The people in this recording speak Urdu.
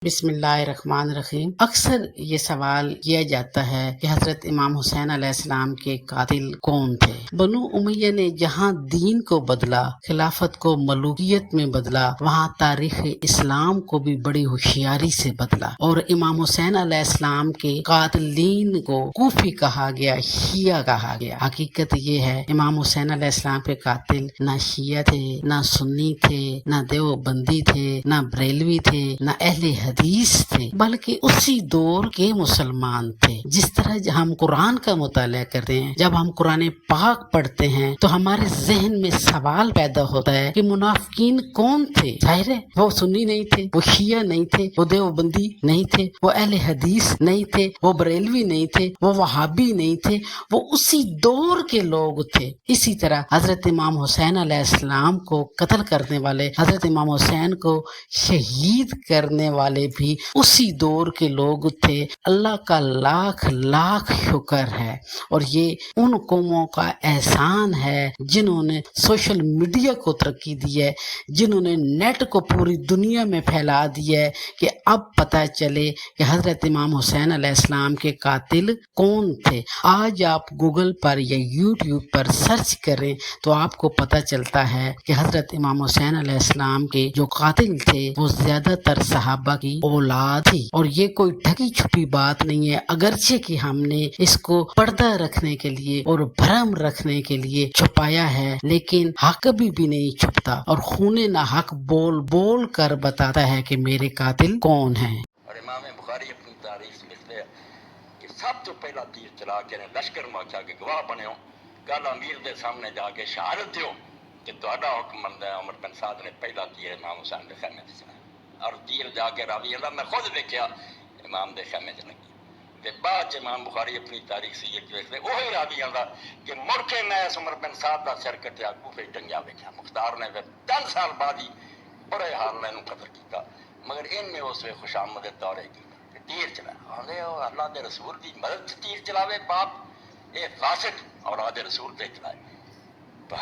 بسم اللہ الرحمن الرحیم۔ اکثر یہ سوال کیا جاتا ہے کہ حضرت امام حسین علیہ السلام کے قاتل کون تھے؟ بنو امیہ نے جہاں دین کو بدلا، خلافت کو ملوکیت میں بدلا، وہاں تاریخ اسلام کو بھی بڑی ہوشیاری سے بدلا، اور امام حسین علیہ السلام کے قاتلین کو کوفی کہا گیا، شیعہ کہا گیا۔ حقیقت یہ ہے امام حسین علیہ السلام کے قاتل نہ شیعہ تھے، نہ سنی تھے، نہ دیوبندی تھے، نہ بریلوی تھے، نہ اہل حدیث تھے، بلکہ اسی دور کے مسلمان تھے۔ جس طرح ہم قرآن کا مطالعہ کرتے ہیں، جب ہم قرآن پاک پڑھتے ہیں تو ہمارے ذہن میں سوال پیدا ہوتا ہے کہ منافقین کون تھے؟ ظاہر ہے وہ سنی نہیں تھے، وہ شیعہ نہیں تھے، وہ دیوبندی نہیں تھے، وہ اہل حدیث نہیں تھے، وہ بریلوی نہیں تھے، وہ وہابی نہیں تھے، وہ اسی دور کے لوگ تھے۔ اسی طرح حضرت امام حسین علیہ السلام کو قتل کرنے والے، حضرت امام حسین کو شہید کرنے والے بھی اسی دور کے لوگ تھے۔ اللہ کا لاکھ لاکھ شکر ہے، اور یہ ان قوموں کا احسان ہے جنہوں نے سوشل میڈیا کو ترقی دی ہے، جنہوں نے نیٹ کو پوری دنیا میں پھیلا دیا ہے کہ اب پتہ چلے کہ حضرت امام حسین علیہ السلام کے قاتل کون تھے۔ آج آپ گوگل پر یا یوٹیوب پر سرچ کریں تو آپ کو پتہ چلتا ہے کہ حضرت امام حسین علیہ السلام کے جو قاتل تھے وہ زیادہ تر صحابہ کی اولاد تھی، اور یہ کوئی ڈھکی چھپی بات نہیں ہے، اگرچہ کہ ہم نے اس کو پردہ رکھنے کے لیے اور بھرم رکھنے کے لیے چھپایا ہے، لیکن حق بھی نہیں چھپتا، اور خون نہ حق بول بول کر بتاتا ہے کہ میرے قاتل کون ہیں۔ اور امام بخاری اپنی تاریخ سے لکھتے ہیں کہ سب تو پہلا تیر چلا کے لشکر ماچا کے گواہ بنے ہو، کل امیر دے سامنے جا کے شہادت دیو کہ تہاڈا حکم بندا ہے۔ عمر بن سعد نے پہلا تیر امام حسین دے خیمے تے چلایا، اور تیر جا کے راوی اللہ میں خود دیکھا امام دے خیمے چ لگی۔ تے بعد امام بخاری اپنی تاریخ سے یہ لکھتے وہی راوی اللہ کہ مڑ کے میں عمر بن سعد دا سر کٹیا کوفے ٹنگیا ویکھیا، مختار نے پھر 10 سال بعد ہی بڑے حال میں انہوں قتل کیتا، مگر ان نے اس وقت خوش آمد دورے کی تیر چلایا۔ آدھے اللہ دے رسول دی مدد تیر چلاوے باپ، یہ فاسق اولاد رسول تے چلائے۔